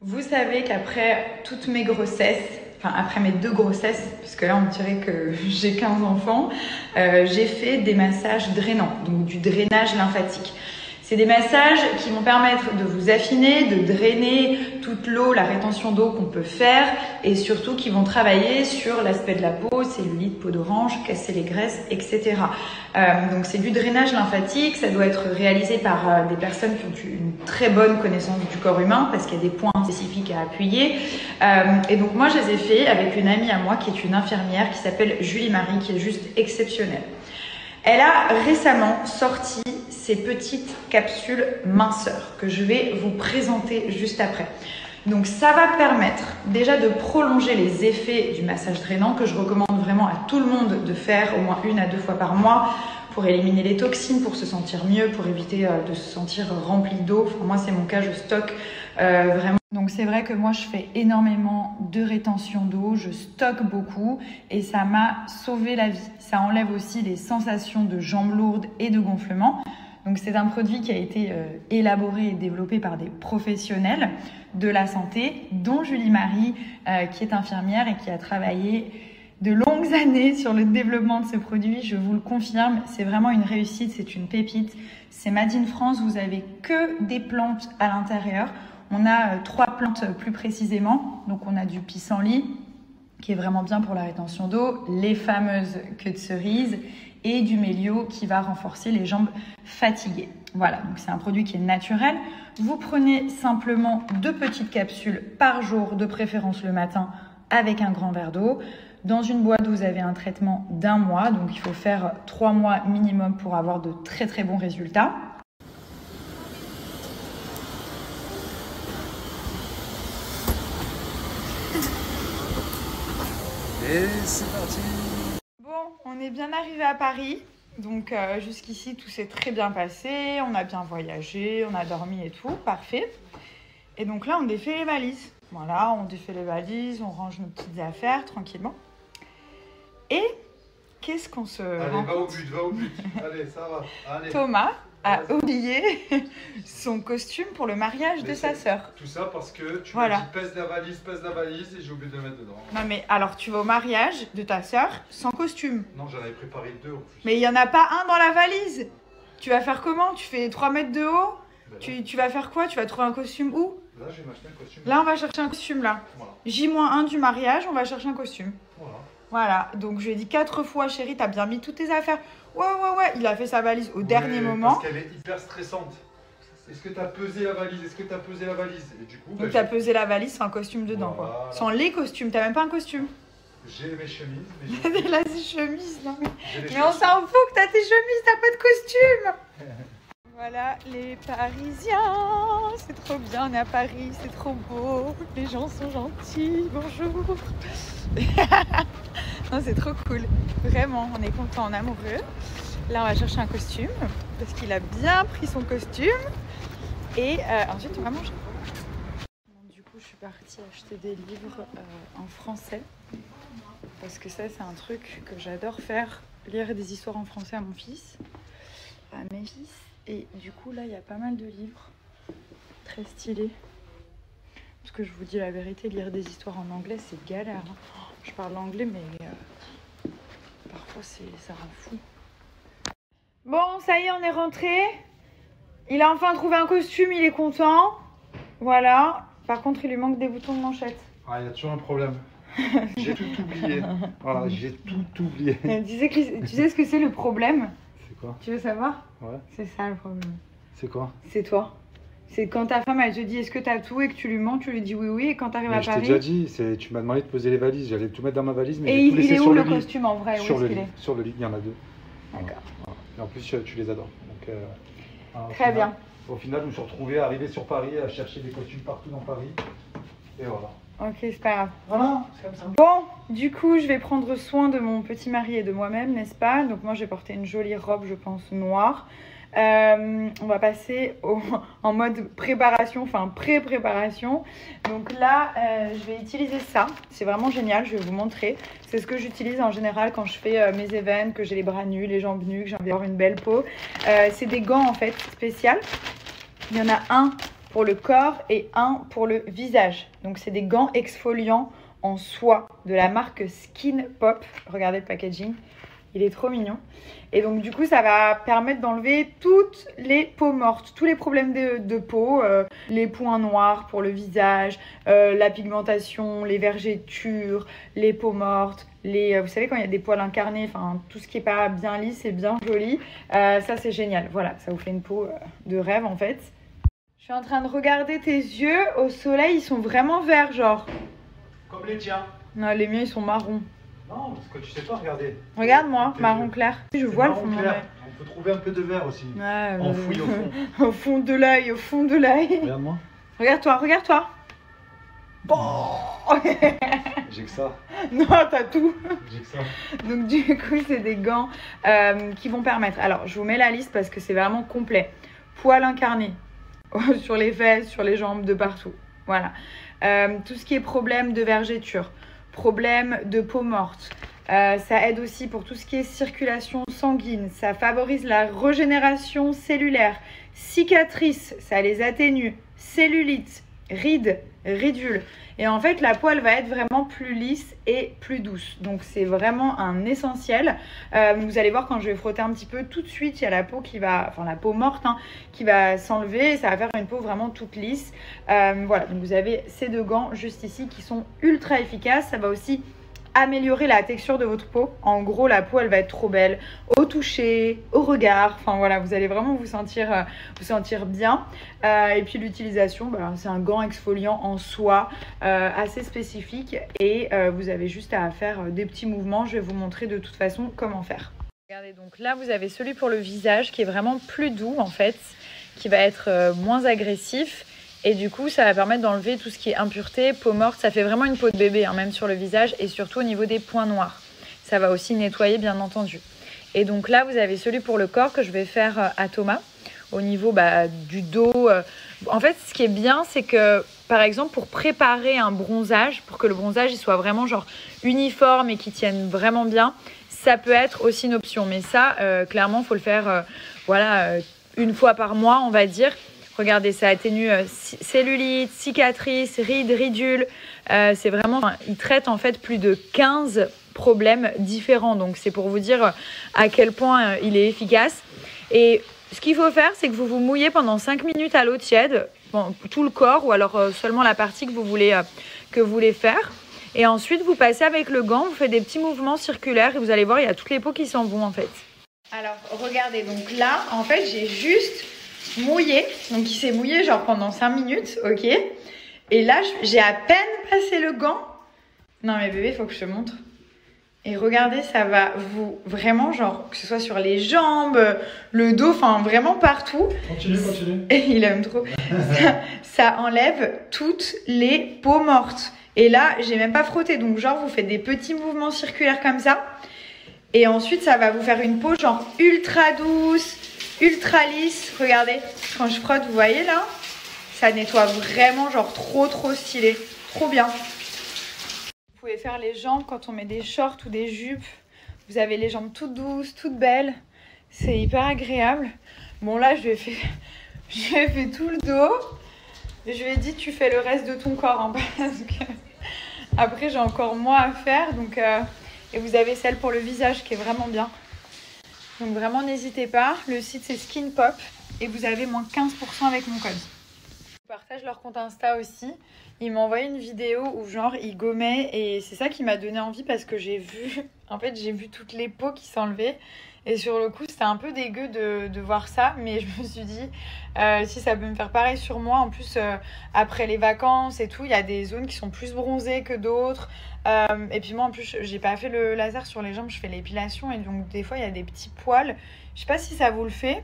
Vous savez qu'après toutes mes grossesses, enfin après mes 2 grossesses, puisque là on dirait que j'ai 15 enfants, j'ai fait des massages drainants, donc du drainage lymphatique. C'est des massages qui vont permettre de vous affiner, de drainer toute l'eau, la rétention d'eau qu'on peut faire et surtout qui vont travailler sur l'aspect de la peau, cellulite, peau d'orange, casser les graisses, etc. Donc c'est du drainage lymphatique, ça doit être réalisé par des personnes qui ont une très bonne connaissance du corps humain parce qu'il y a des points spécifiques à appuyer. Et donc moi je les ai fait avec une amie à moi qui est une infirmière qui s'appelle Julie Marie, qui est juste exceptionnelle. Elle a récemment sorti ces petites capsules minceurs que je vais vous présenter juste après. Donc ça va permettre déjà de prolonger les effets du massage drainant que je recommande vraiment à tout le monde de faire au moins 1 à 2 fois par mois pour éliminer les toxines, pour se sentir mieux, pour éviter de se sentir rempli d'eau. Enfin, moi c'est mon cas, je stocke vraiment. Donc c'est vrai que moi je fais énormément de rétention d'eau, je stocke beaucoup et ça m'a sauvé la vie. Ça enlève aussi les sensations de jambes lourdes et de gonflement. Donc c'est un produit qui a été élaboré et développé par des professionnels de la santé, dont Julie Marie, qui est infirmière et qui a travaillé de longues années sur le développement de ce produit. Je vous le confirme, c'est vraiment une réussite, c'est une pépite. C'est Made in France, vous avez que des plantes à l'intérieur. On a 3 plantes plus précisément. Donc on a du pissenlit, qui est vraiment bien pour la rétention d'eau, les fameuses queues de cerise et du mélio qui va renforcer les jambes fatiguées. Voilà, donc c'est un produit qui est naturel. Vous prenez simplement 2 petites capsules par jour, de préférence le matin, avec un grand verre d'eau. Dans une boîte, vous avez un traitement d'1 mois, donc il faut faire 3 mois minimum pour avoir de très très bons résultats. Et c'est parti! Bon, on est bien arrivé à Paris. Donc jusqu'ici, tout s'est très bien passé. On a bien voyagé, on a dormi et tout. Parfait. Et donc là, on défait les valises. Voilà, on défait les valises, on range nos petites affaires tranquillement. Et qu'est-ce qu'on se rend compte ? Va au but. Allez, ça va. Allez. Thomas a oublié son costume pour le mariage de sa sœur. Tout ça parce que tu Voilà. m'as dit pèse la valise et j'ai oublié de le mettre dedans. Non mais alors tu vas au mariage de ta sœur sans costume. Non, j'en avais préparé 2 en plus. Mais il n'y en a pas un dans la valise. Tu vas faire comment? Tu fais 3 mètres de haut? Tu vas faire quoi? Tu vas trouver un costume où? Là, je vais m'acheter un costume. Là, on va chercher un costume là. Voilà. J-1 du mariage, on va chercher un costume. Voilà. Voilà, donc je lui ai dit 4 fois, chérie, t'as bien mis toutes tes affaires. Ouais. Il a fait sa valise au dernier moment. Parce qu'elle est hyper stressante. Est-ce que t'as pesé la valise? Et du coup, Donc t'as pesé la valise sans costume dedans, voilà. quoi. Sans les costumes, t'as même pas un costume. J'ai mes chemises. Mais là, c'est chemise, non mais Mais on s'en fout que t'as tes chemises, t'as pas de costume. Voilà les Parisiens, c'est trop bien, on est à Paris, c'est trop beau, les gens sont gentils, bonjour. Non, c'est trop cool, vraiment, on est content, on est amoureux. Là, on va chercher un costume, parce qu'il a bien pris son costume. Et ensuite, on va manger. Bon, du coup, je suis partie acheter des livres en français. Parce que ça, c'est un truc que j'adore faire, lire des histoires en français à mon fils, à mes fils. Et du coup, là, il y a pas mal de livres très stylés. Parce que je vous dis la vérité, lire des histoires en anglais, c'est galère. Hein. Je parle anglais, mais parfois, ça rend fou. Bon, ça y est, on est rentré. Il a enfin trouvé un costume, il est content. Voilà. Par contre, il lui manque des boutons de manchette. Ah, il y a toujours un problème. J'ai tout oublié. Voilà, j'ai tout oublié. Tu sais ce que c'est le problème? C'est quoi? Tu veux savoir? Ouais. C'est ça le problème. C'est quoi? C'est toi. C'est quand ta femme, elle te dit est-ce que t'as tout et que tu lui mens, tu lui dis oui. Et quand t'arrives à je t'ai Paris. déjà dit, tu m'as demandé de poser les valises. J'allais tout mettre dans ma valise, mais Et j'ai tout laissé il est sur où le le lit. costume en vrai? Sur Où le est-ce qu'il lit. est? Sur le lit, il y en a 2. D'accord. Voilà. Et en plus, tu les adores. Donc, Très bien. Au final, je me suis retrouvé arrivé sur Paris à chercher des costumes partout dans Paris. Et voilà. Ok, c'est pas grave. Voilà, c'est comme ça. Bon, du coup, je vais prendre soin de mon petit mari et de moi-même, n'est-ce pas? Donc moi, j'ai porté une jolie robe, je pense, noire. On va passer en mode préparation, enfin pré-préparation. Donc là, je vais utiliser ça. C'est vraiment génial, je vais vous montrer. C'est ce que j'utilise en général quand je fais mes événements, que j'ai les bras nus, les jambes nues, que j'ai envie d'avoir une belle peau. C'est des gants en fait spéciaux. Il y en a un pour le corps et un pour le visage. Donc c'est des gants exfoliants en soie de la marque Skin Pop. Regardez le packaging, il est trop mignon. Et donc du coup ça va permettre d'enlever toutes les peaux mortes, tous les problèmes de peau, les points noirs pour le visage, la pigmentation, les vergetures, les peaux mortes, vous savez quand il y a des poils incarnés, enfin tout ce qui n'est pas bien lisse et bien joli, ça c'est génial. Voilà, ça vous fait une peau de rêve en fait. Je suis en train de regarder tes yeux au soleil, ils sont vraiment verts genre. Comme les tiens. Non, les miens ils sont marrons. Non, parce que tu sais pas regarder. Regarde-moi, marron clair. Je vois le fond de mon œil. On peut trouver un peu de vert aussi. Ouais, enfoui au fond. Au fond de l'œil, au fond de l'œil. Regarde-moi. Regarde-toi, regarde-toi. Bon. J'ai que ça. Non, t'as tout. J'ai que ça. Donc du coup, c'est des gants qui vont permettre. Alors, je vous mets la liste parce que c'est vraiment complet. Poils incarnés sur les fesses, sur les jambes, de partout. Voilà. Tout ce qui est problème de vergeture, problème de peau morte. Ça aide aussi pour tout ce qui est circulation sanguine. Ça favorise la régénération cellulaire. Cicatrices, ça les atténue. Cellulite, rides, ridules. Et en fait, la peau, elle va être vraiment plus lisse et plus douce. Donc, c'est vraiment un essentiel. Vous allez voir quand je vais frotter un petit peu, tout de suite, il y a la peau qui va, enfin la peau morte, hein, qui va s'enlever. Et ça va faire une peau vraiment toute lisse. Voilà, donc vous avez ces deux gants juste ici qui sont ultra efficaces. Ça va aussi améliorer la texture de votre peau. En gros, la peau, elle va être trop belle au toucher, au regard. Enfin voilà, vous allez vraiment vous sentir bien. Et puis l'utilisation, c'est un gant exfoliant en soie assez spécifique. Et vous avez juste à faire des petits mouvements. Je vais vous montrer de toute façon comment faire. Regardez, donc là, vous avez celui pour le visage qui est vraiment plus doux en fait, qui va être moins agressif. Et du coup, ça va permettre d'enlever tout ce qui est impureté, peau morte. Ça fait vraiment une peau de bébé, hein, même sur le visage et surtout au niveau des points noirs. Ça va aussi nettoyer, bien entendu. Et donc là, vous avez celui pour le corps que je vais faire à Thomas, au niveau du dos. En fait, ce qui est bien, c'est que, par exemple, pour préparer un bronzage, pour que le bronzage il soit vraiment genre uniforme et qu'il tienne vraiment bien, ça peut être aussi une option. Mais ça, clairement, il faut le faire une fois par mois, on va dire. Regardez, ça atténue cellulite, cicatrices, rides, ridules. C'est vraiment, il traite en fait plus de 15 problèmes différents. Donc, c'est pour vous dire à quel point il est efficace. Et ce qu'il faut faire, c'est que vous vous mouillez pendant 5 minutes à l'eau tiède, tout le corps ou alors seulement la partie que vous voulez faire. Et ensuite, vous passez avec le gant, vous faites des petits mouvements circulaires et vous allez voir, il y a toutes les peaux qui s'en vont en fait. Alors, regardez, donc là, en fait, j'ai juste mouillé, donc il s'est mouillé genre pendant 5 minutes, ok. Et là, j'ai à peine passé le gant. Non mais bébé, il faut que je te montre. Et regardez, ça va vous vraiment genre, que ce soit sur les jambes, le dos, enfin vraiment partout. Continue. Il aime trop. ça enlève toutes les peaux mortes. Et là, j'ai même pas frotté, donc genre vous faites des petits mouvements circulaires comme ça. Et ensuite, ça va vous faire une peau genre ultra douce, ultra lisse. Regardez, quand je frotte, vous voyez là, ça nettoie vraiment genre trop stylé, trop bien. Vous pouvez faire les jambes quand on met des shorts ou des jupes. Vous avez les jambes toutes douces, toutes belles. C'est hyper agréable. Bon là, je lui ai fait tout le dos. Je lui ai dit, tu fais le reste de ton corps, hein, parce que après j'ai encore moins à faire. Donc, et vous avez celle pour le visage qui est vraiment bien. Donc vraiment n'hésitez pas, le site c'est Skin Pop et vous avez moins 15% avec mon code. Je partage leur compte Insta aussi. Ils m'ont envoyé une vidéo où genre ils gommaient et c'est ça qui m'a donné envie parce que j'ai vu toutes les peaux qui s'enlevaient et sur le coup c'était un peu dégueu de voir ça, mais je me suis dit si ça peut me faire pareil sur moi. En plus après les vacances et tout, il y a des zones qui sont plus bronzées que d'autres. Et puis moi en plus j'ai pas fait le laser sur les jambes, je fais l'épilation et donc des fois il y a des petits poils. Je sais pas si ça vous le fait,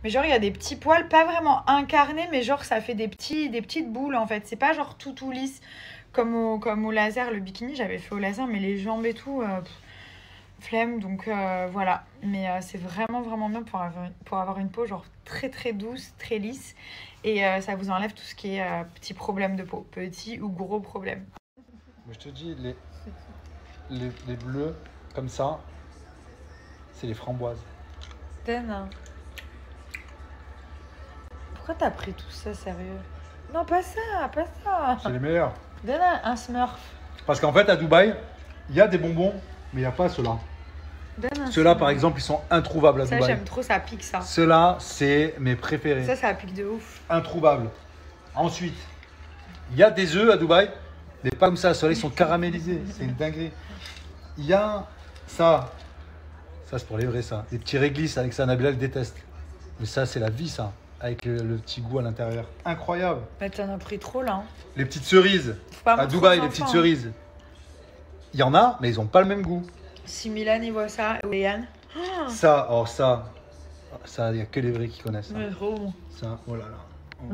mais genre il y a des petits poils pas vraiment incarnés, mais genre ça fait des petites boules en fait. C'est pas genre tout lisse comme au laser. Le bikini j'avais fait au laser, mais les jambes et tout flemme. Donc voilà, mais c'est vraiment bien pour avoir une peau genre très douce, très lisse. Et ça vous enlève tout ce qui est petits problèmes de peau, petits ou gros problèmes. Mais je te dis, les bleus, comme ça, c'est les framboises. Pourquoi t'as pris tout ça sérieux? Non, pas ça, pas ça. C'est les meilleurs. Donne un Smurf. Parce qu'en fait, à Dubaï, il y a des bonbons, mais il n'y a pas ceux-là. Donne un Ceux-là, Smurf. par exemple, ils sont introuvables à Ça, Dubaï. j'aime trop, ça pique ça. Ceux-là, c'est mes préférés. Ça pique de ouf. Introuvables. Ensuite, il y a des œufs à Dubaï, mais pas comme ça. Ceux-là, ils sont caramélisés. C'est une dinguerie. Il y a ça. Ça, c'est pour les vrais, ça. Les petits réglisses avec ça, Nabila le déteste. Mais ça, c'est la vie, ça. Avec le petit goût à l'intérieur. Incroyable. Mais t'en as pris trop là. Hein. Les petites cerises. Faut pas À montrer Dubaï, aux les enfants, petites hein. cerises. Il y en a, mais ils n'ont pas le même goût. Si Milan il voit ça, et Yann. Ça, il n'y a que les vrais qui connaissent. Ça, Mais trop bon. ça oh là là. Oh.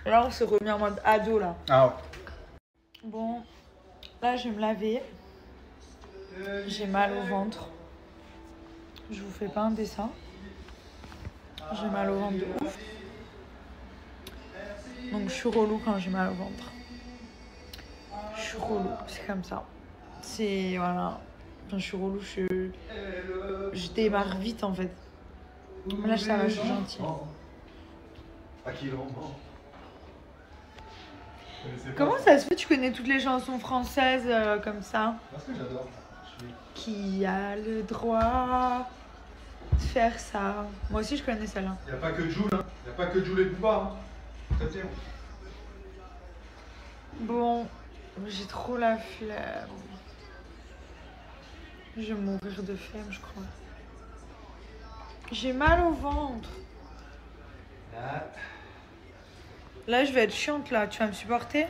Là, on se remet en mode ado là. Ah ouais. Bon, là, je vais me laver. J'ai mal au ventre. Je vous fais pas un dessin. J'ai mal au ventre de ouf. Donc, je suis relou quand j'ai mal au ventre. Je suis relou, c'est comme ça. C'est, voilà. Quand je suis relou, je démarre vite en fait. Mais là, ça va, je suis gentille. Comment ça se fait que tu connais toutes les chansons françaises comme ça? Parce que j'adore. Qui a le droit de faire ça? Moi aussi, je connais celle-là. Il n'y a pas que Jules, hein. Il n'y a pas que Jules et Booba. Hein. Ça tient. Bon, j'ai trop la flemme. Je vais mourir de flemme, je crois. J'ai mal au ventre. Là, je vais être chiante, là. Tu vas me supporter?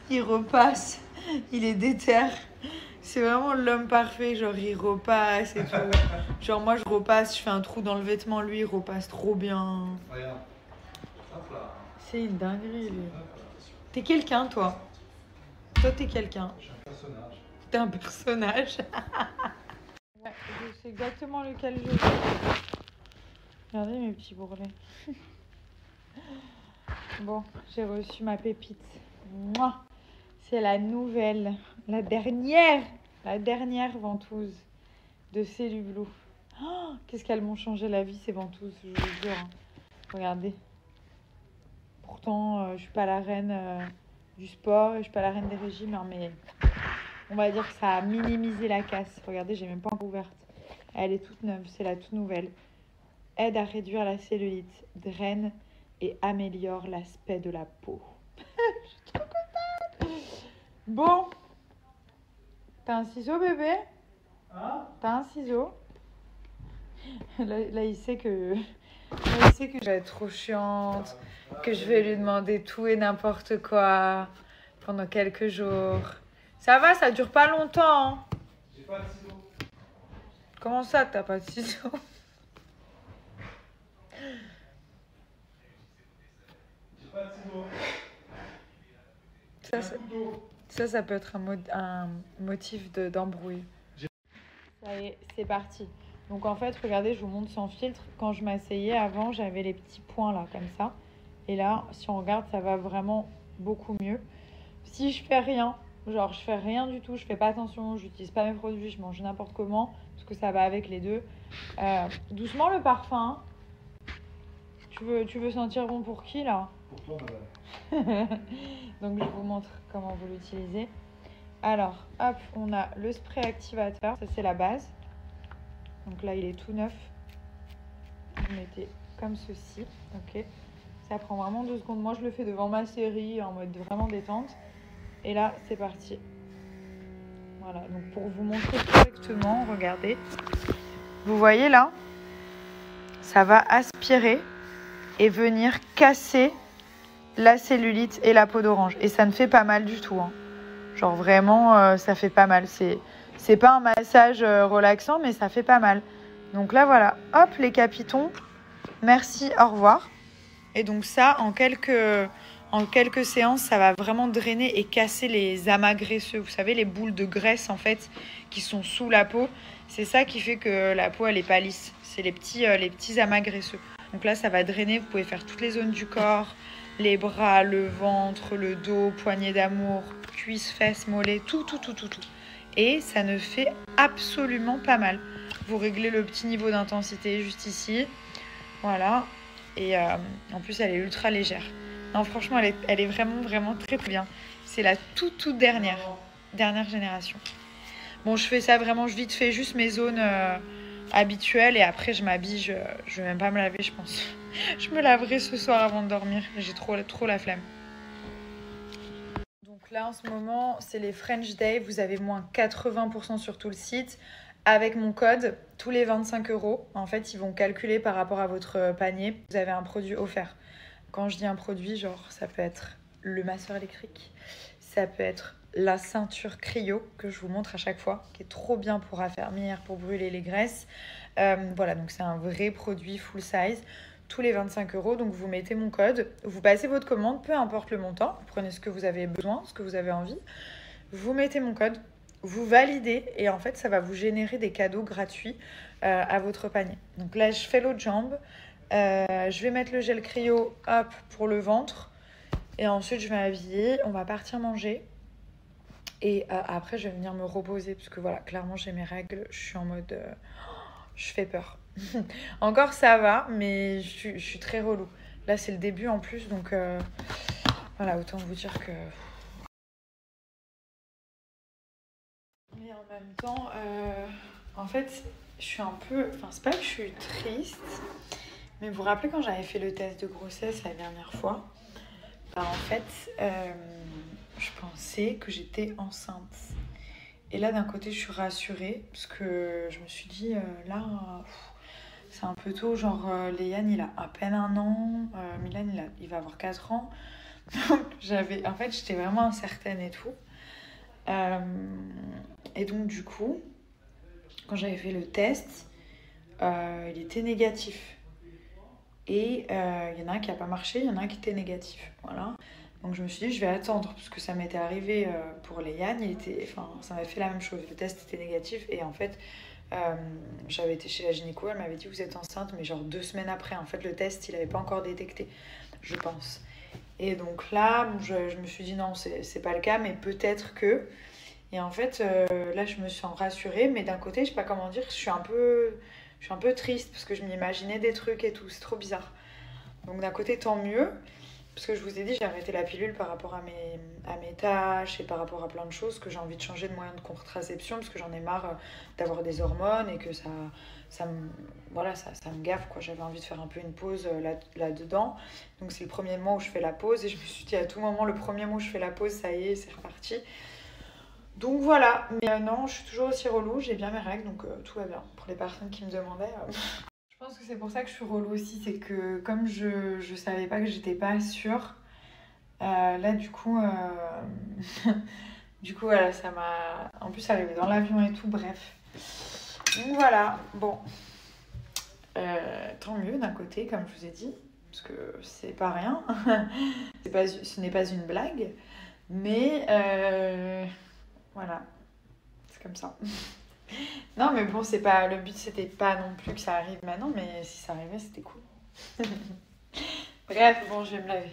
Il repasse. Il est déter. C'est vraiment l'homme parfait. Genre, il repasse et tout. Genre, moi, je repasse, je fais un trou dans le vêtement. Lui, il repasse trop bien. Regarde. Hop là. C'est une dinguerie, lui. T'es quelqu'un, toi. Toi, t'es quelqu'un. Je suis un personnage. T'es un personnage. Ouais, je sais exactement lequel je veux. Regardez mes petits bourrelets. Bon, j'ai reçu ma pépite. Mouah. C'est la nouvelle, la dernière ventouse de Célublou. Oh, qu'est-ce qu'elles m'ont changé la vie, ces ventouses, je vous jure. Hein. Regardez. Pourtant, je suis pas la reine du sport et je suis pas la reine des régimes, hein, mais on va dire que ça a minimisé la casse. Regardez, j'ai même pas encore ouverte. Elle est toute neuve, c'est la toute nouvelle. Aide à réduire la cellulite, draine et améliore l'aspect de la peau. Je suis trop contente. Bon. T'as un ciseau, bébé? Hein? T'as un ciseau? Là, il sait que... Là, il sait que je vais être trop chiante, que je vais lui demander tout et n'importe quoi pendant quelques jours. Ça va, ça dure pas longtemps. Hein. J'ai pas de ciseaux. Comment ça, t'as pas de ciseaux? J'ai pas de ciseaux. Ça peut être un motif d'embrouille. Ça y est, c'est parti. Donc en fait, regardez, je vous montre sans filtre. Quand je m'asseyais avant, j'avais les petits points là, comme ça. Et là, si on regarde, ça va vraiment beaucoup mieux. Si je fais rien, genre je fais rien du tout, je fais pas attention, j'utilise pas mes produits, je mange n'importe comment, parce que ça va avec les deux. Doucement le parfum. Tu veux sentir bon pour qui là? Pour toi, madame. Donc je vous montre comment vous l'utilisez. Alors, hop, on a le spray activateur, ça c'est la base. Donc là, il est tout neuf. Vous mettez comme ceci, ok. Ça prend vraiment 2 secondes. Moi, je le fais devant ma série en mode vraiment détente. Et là, c'est parti. Voilà, donc pour vous montrer correctement, regardez. Vous voyez là, ça va aspirer et venir casser la cellulite et la peau d'orange. Et ça ne fait pas mal du tout. Hein. Genre vraiment, ça fait pas mal. C'est pas un massage relaxant, mais ça fait pas mal. Donc là, voilà. Hop, les capitons. Merci, au revoir. Et donc ça, en quelques séances, ça va vraiment drainer et casser les amas graisseux. Vous savez, les boules de graisse, en fait, qui sont sous la peau. C'est ça qui fait que la peau, elle est pas lisse. C'est les petits amas graisseux. Donc là, ça va drainer. Vous pouvez faire toutes les zones du corps. Les bras, le ventre, le dos, poignée d'amour, cuisses, fesses, mollets, tout. Et ça ne fait absolument pas mal. vous réglez le petit niveau d'intensité juste ici. Voilà. Et en plus, elle est ultra légère. Non, franchement, elle est vraiment, vraiment très, très bien. C'est la toute dernière génération. Bon, je fais ça vraiment vite fait, juste mes zones habituelles. Et après, je m'habille. Je vais même pas me laver, je pense. Je me laverai ce soir avant de dormir. J'ai trop la flemme. Donc là, en ce moment, c'est les French Day. Vous avez moins 80% sur tout le site. Avec mon code, tous les 25 €, en fait, ils vont calculer par rapport à votre panier. Vous avez un produit offert. Quand je dis un produit, genre, ça peut être le masseur électrique. Ça peut être la ceinture cryo que je vous montre à chaque fois, qui est trop bien pour affermir, pour brûler les graisses. Voilà, donc c'est un vrai produit full size. Tous les 25 €, donc vous mettez mon code, vous passez votre commande, peu importe le montant, vous prenez ce que vous avez besoin, ce que vous avez envie, vous mettez mon code, vous validez et en fait ça va vous générer des cadeaux gratuits à votre panier. Donc là je fais l'autre jambe, je vais mettre le gel cryo hop pour le ventre et ensuite je vais m'habiller, on va partir manger et après je vais venir me reposer parce que voilà, clairement j'ai mes règles, je suis en mode je fais peur. Encore ça va, mais je suis très relou. Là c'est le début en plus, donc voilà, autant vous dire que... Mais en même temps, en fait, je suis un peu... Enfin, c'est pas que je suis triste, mais vous vous rappelez quand j'avais fait le test de grossesse la dernière fois, bah, en fait, je pensais que j'étais enceinte. Et là, d'un côté, je suis rassurée, parce que je me suis dit, là... C'est un peu tôt, genre Léane il a à peine 1 an, Milan il va avoir 4 ans. Donc en fait j'étais vraiment incertaine et tout. Et donc du coup, quand j'avais fait le test, il était négatif. Et il y en a un qui n'a pas marché, il y en a un qui était négatif. Voilà. Donc je me suis dit je vais attendre, parce que ça m'était arrivé pour Léane, ça m'avait fait la même chose. Le test était négatif et en fait... j'avais été chez la gynéco, elle m'avait dit vous êtes enceinte, mais genre 2 semaines après. En fait, le test, il n'avait pas encore détecté, je pense. Et donc là, je me suis dit non, c'est pas le cas, mais peut-être que... Et en fait, là, je me sens rassurée, mais d'un côté, je sais pas comment dire, je suis un peu triste, parce que je m'imaginais des trucs et tout, c'est trop bizarre. Donc d'un côté, tant mieux. Parce que je vous ai dit, j'ai arrêté la pilule par rapport à mes tâches et par rapport à plein de choses, que j'ai envie de changer de moyen de contraception parce que j'en ai marre d'avoir des hormones et que ça me gaffe, quoi. J'avais envie de faire un peu une pause là-dedans. Donc c'est le premier mois où je fais la pause et je me suis dit à tout moment, le premier mois où je fais la pause, ça y est, c'est reparti. Donc voilà, mais non, je suis toujours aussi relou, j'ai bien mes règles, donc tout va bien. Pour les personnes qui me demandaient... Je pense que c'est pour ça que je suis relou aussi, c'est que comme je savais pas que j'étais pas sûre, là du coup voilà, ça m'a en plus arrivé dans l'avion et tout, bref. Donc voilà, bon, tant mieux d'un côté, comme je vous ai dit, parce que c'est pas rien, ce n'est pas une blague, mais voilà, c'est comme ça. Non, mais bon, c'est pas le but, c'était pas non plus que ça arrive maintenant, mais si ça arrivait, c'était cool. Bref, bon, je vais me laver.